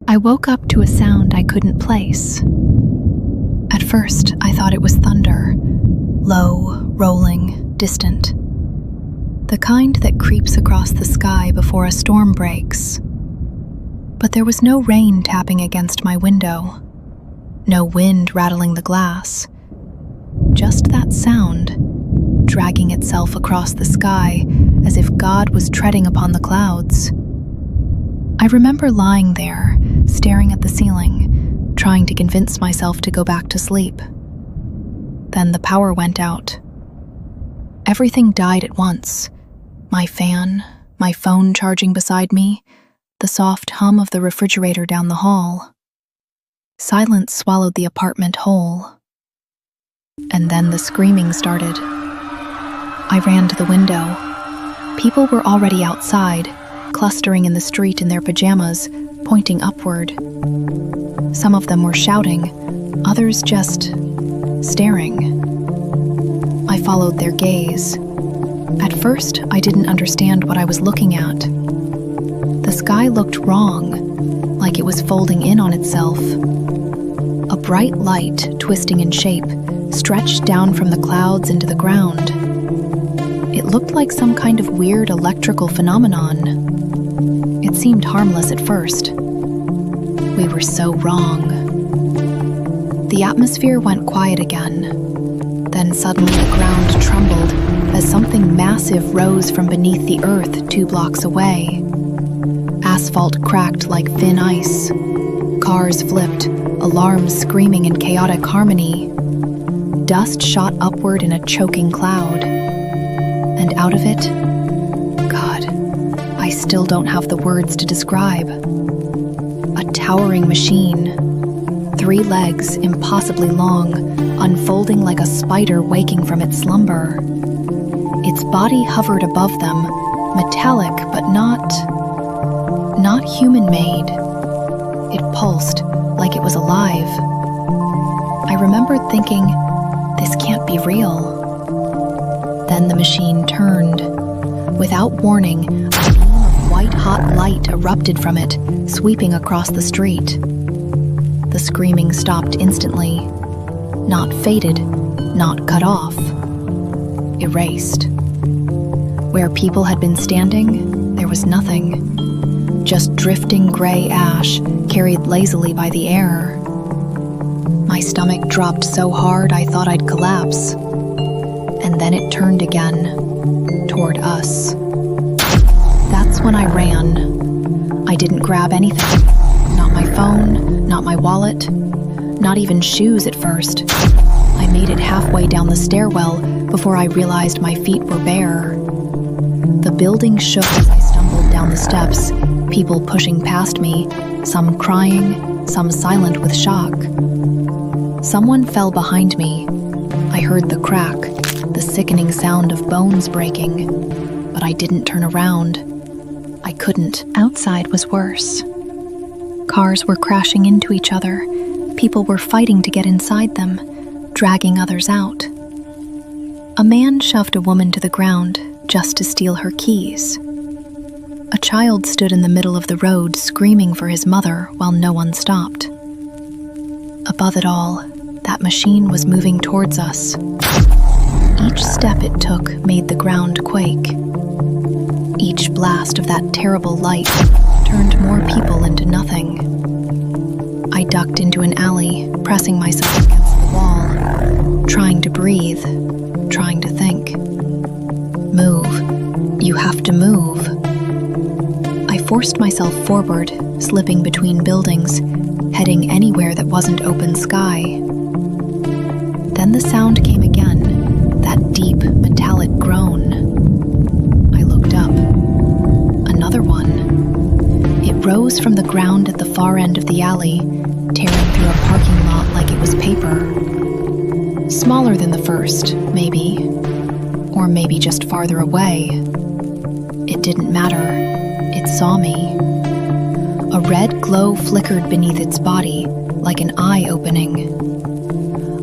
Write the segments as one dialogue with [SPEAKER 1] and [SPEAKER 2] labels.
[SPEAKER 1] I woke up to a sound I couldn't place. At first, I thought it was thunder, low, rolling, distant. The kind that creeps across the sky before a storm breaks. But there was no rain tapping against my window, no wind rattling the glass, just that sound, dragging itself across the sky as if God was treading upon the clouds. I remember lying there, staring at the ceiling, trying to convince myself to go back to sleep. Then the power went out. Everything died at once. My fan, my phone charging beside me, the soft hum of the refrigerator down the hall. Silence swallowed the apartment whole. And then the screaming started. I ran to the window. People were already outside, clustering in the street in their pajamas, pointing upward. Some of them were shouting, others just staring. I followed their gaze. At first, I didn't understand what I was looking at. The sky looked wrong, like it was folding in on itself. A bright light, twisting in shape, stretched down from the clouds into the ground. It looked like some kind of weird electrical phenomenon. It seemed harmless at first. We were so wrong. The atmosphere went quiet again. Then suddenly the ground trembled as something massive rose from beneath the earth 2 blocks away. Asphalt cracked like thin ice. Cars flipped, alarms screaming in chaotic harmony. Dust shot upward in a choking cloud. And out of it, God, I still don't have the words to describe. A towering machine, 3 legs impossibly long, unfolding like a spider waking from its slumber. Its body hovered above them, metallic but not human-made. It pulsed like it was alive. I remembered thinking, this can't be real. Then the machine turned. Without warning, a beam of white-hot light erupted from it, sweeping across the street. The screaming stopped instantly. Not faded, not cut off. Erased. Where people had been standing, there was nothing. Just drifting gray ash carried lazily by the air. My stomach dropped so hard I thought I'd collapse. And then it turned again, toward us. That's when I ran. I didn't grab anything. Not my phone, not my wallet, not even shoes at first. I made it halfway down the stairwell before I realized my feet were bare. The building shook as I stumbled down the steps, people pushing past me, some crying, some silent with shock. Someone fell behind me. I heard the crack, the sickening sound of bones breaking, but I didn't turn around. I couldn't. Outside was worse. Cars were crashing into each other. People were fighting to get inside them, dragging others out. A man shoved a woman to the ground just to steal her keys. A child stood in the middle of the road screaming for his mother while no one stopped. Above it all, that machine was moving towards us. Each step it took made the ground quake. Each blast of that terrible light turned more people into nothing. I ducked into an alley, pressing myself against the wall, trying to breathe, trying to think. Move. You have to move. I forced myself forward, slipping between buildings, heading anywhere that wasn't open sky. Then the sound came again, that deep, metallic groan. I looked up. Another one. It rose from the ground at the far end of the alley, tearing through a parking lot like it was paper. Smaller than the first, maybe. Or maybe just farther away. It didn't matter. It saw me. A red glow flickered beneath its body, like an eye opening.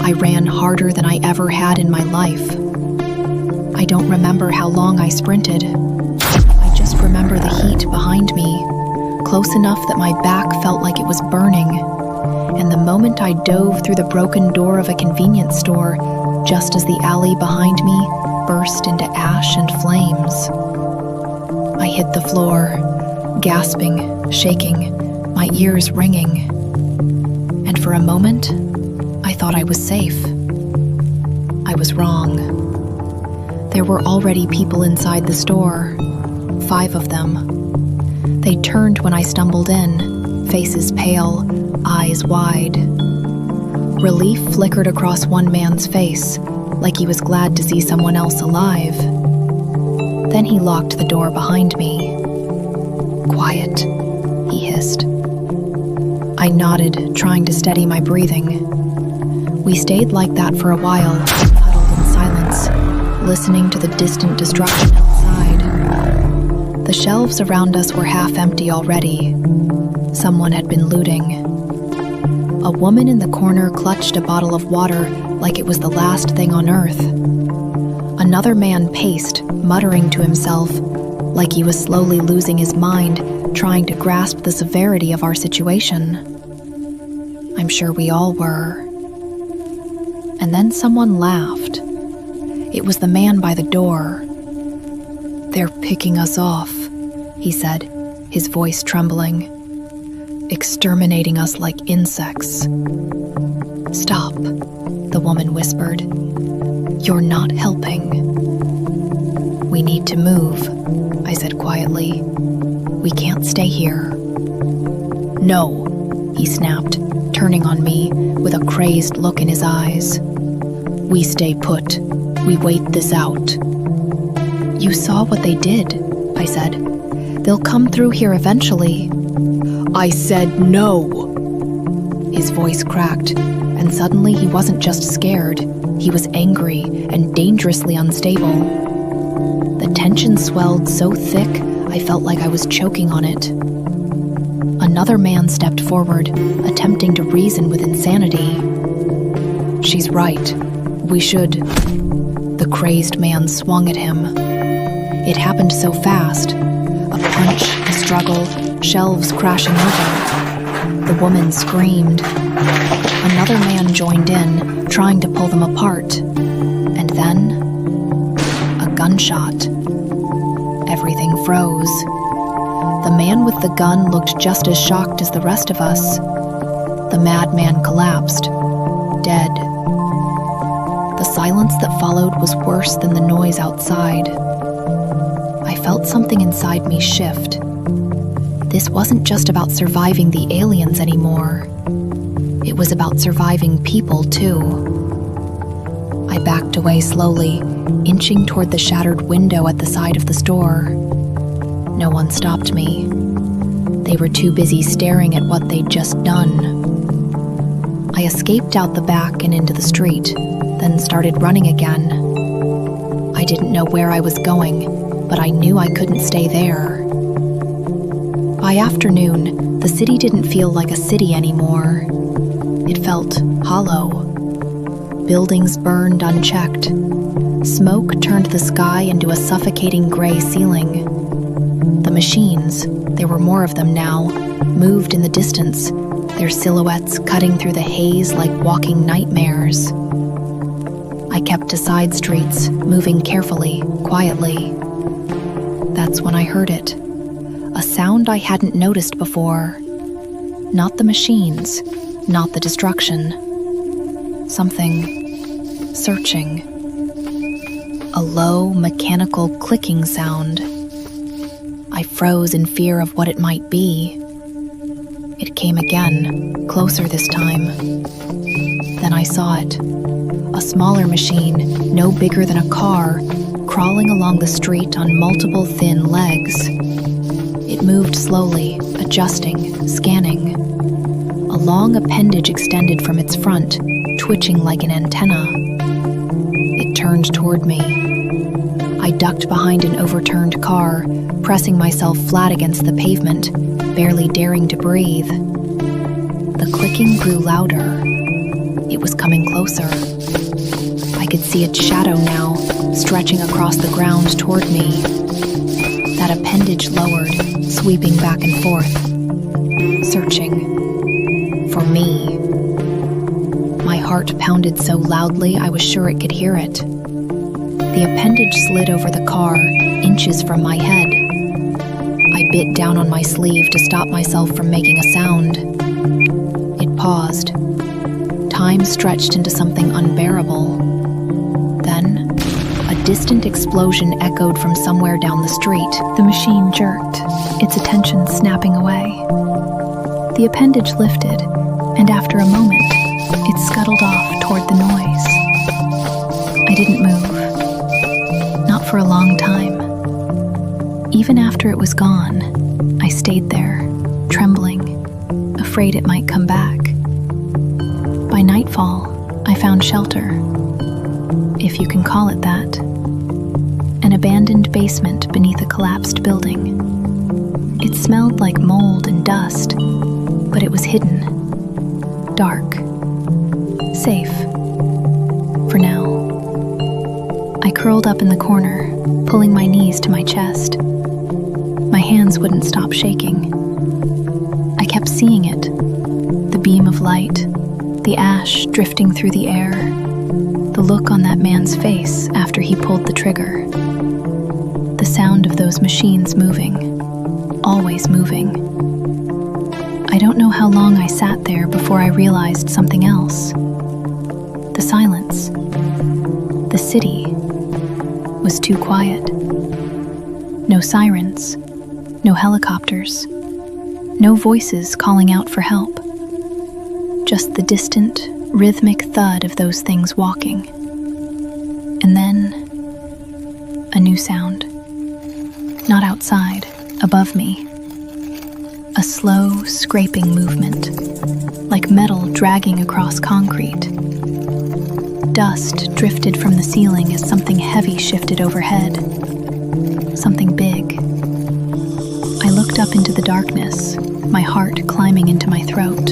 [SPEAKER 1] I ran harder than I ever had in my life. I don't remember how long I sprinted. I just remember the heat behind me, close enough that my back felt like it was burning, and the moment I dove through the broken door of a convenience store, just as the alley behind me burst into ash and flames. I hit the floor, gasping, shaking, my ears ringing. And for a moment, I thought I was safe. I was wrong. There were already people inside the store, 5 of them. They turned when I stumbled in, faces pale, eyes wide. Relief flickered across one man's face, like he was glad to see someone else alive. Then he locked the door behind me. "Quiet," he hissed. I nodded, trying to steady my breathing. We stayed like that for a while, huddled in silence, listening to the distant destruction outside. The shelves around us were half empty already. Someone had been looting. A woman in the corner clutched a bottle of water like it was the last thing on earth. Another man paced, muttering to himself, like he was slowly losing his mind, trying to grasp the severity of our situation. I'm sure we all were. And then someone laughed. It was the man by the door. "They're picking us off," he said, his voice trembling. "Exterminating us like insects." "Stop," the woman whispered. "You're not helping." "We need to move," I said quietly. "We can't stay here." "No," he snapped, turning on me with a crazed look in his eyes. "We stay put. We wait this out." "You saw what they did," I said. "They'll come through here eventually." "I said no!" His voice cracked, and suddenly he wasn't just scared, he was angry and dangerously unstable. The tension swelled so thick, I felt like I was choking on it. Another man stepped forward, attempting to reason with insanity. "She's right. We should..." The crazed man swung at him. It happened so fast. A punch, a struggle, shelves crashing over. The woman screamed. Another man joined in, trying to pull them apart. And then, a gunshot. Everything froze. The man with the gun looked just as shocked as the rest of us. The madman collapsed, dead. The silence that followed was worse than the noise outside. I felt something inside me shift. This wasn't just about surviving the aliens anymore. It was about surviving people, too. I backed away slowly, inching toward the shattered window at the side of the store. No one stopped me. They were too busy staring at what they'd just done. I escaped out the back and into the street, then started running again. I didn't know where I was going, but I knew I couldn't stay there. By afternoon, the city didn't feel like a city anymore. It felt hollow. Buildings burned unchecked. Smoke turned the sky into a suffocating gray ceiling. The machines, there were more of them now, moved in the distance, their silhouettes cutting through the haze like walking nightmares. I kept to side streets, moving carefully, quietly. That's when I heard it. A sound I hadn't noticed before. Not the machines, not the destruction. Something searching. A low, mechanical clicking sound. I froze in fear of what it might be. It came again, closer this time. Then I saw it. A smaller machine, no bigger than a car, crawling along the street on multiple thin legs. It moved slowly, adjusting, scanning. A long appendage extended from its front, twitching like an antenna. It turned toward me. I ducked behind an overturned car, pressing myself flat against the pavement, barely daring to breathe. The clicking grew louder. It was coming closer. I could see its shadow now, stretching across the ground toward me. That appendage lowered, sweeping back and forth, searching for me. My heart pounded so loudly I was sure it could hear it. The appendage slid over the car, inches from my head. I bit down on my sleeve to stop myself from making a sound. It paused. Time stretched into something unbearable. Then, a distant explosion echoed from somewhere down the street. The machine jerked, its attention snapping away. The appendage lifted, and after a moment, it scuttled off toward the noise. I didn't move. Not for a long time. Even after it was gone, I stayed there, trembling, afraid it might come back. By nightfall, I found shelter, if you can call it that. An abandoned basement beneath a collapsed building. It smelled like mold and dust, but it was hidden, dark, safe, for now. I curled up in the corner, pulling my knees to my chest. My hands wouldn't stop shaking. I kept seeing it, the beam of light, the ash drifting through the air, the look on that man's face after he pulled the trigger, the sound of those machines moving, always moving. I don't know how long I sat there before I realized something else. The silence. The city was too quiet. No sirens, no helicopters, no voices calling out for help. Just the distant, rhythmic thud of those things walking. And then, a new sound. Not outside, above me. A slow, scraping movement, like metal dragging across concrete. Dust drifted from the ceiling as something heavy shifted overhead. Something big. I looked up into the darkness, my heart climbing into my throat.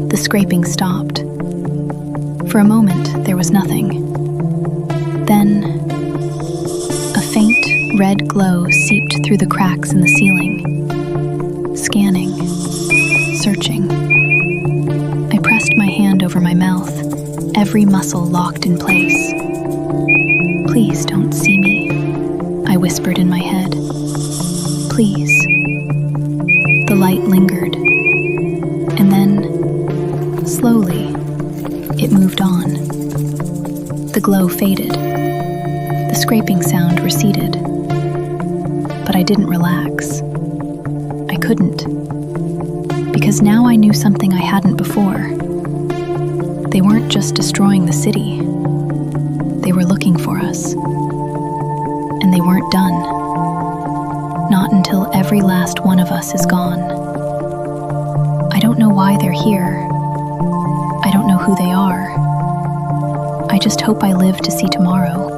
[SPEAKER 1] The scraping stopped. For a moment, there was nothing. Then, a faint red glow seeped through the cracks in the ceiling. Scanning, searching. I pressed my hand over my mouth, every muscle locked in place. "Please don't see me," I whispered in my head. "Please." The light lingered, and then, slowly, it moved on. The glow faded. The scraping sound receded. But I didn't relax. I couldn't. Because now I knew something I hadn't before. They weren't just destroying the city. They were looking for us. And they weren't done. Not until every last one of us is gone. I don't know why they're here. I don't know who they are. I just hope I live to see tomorrow.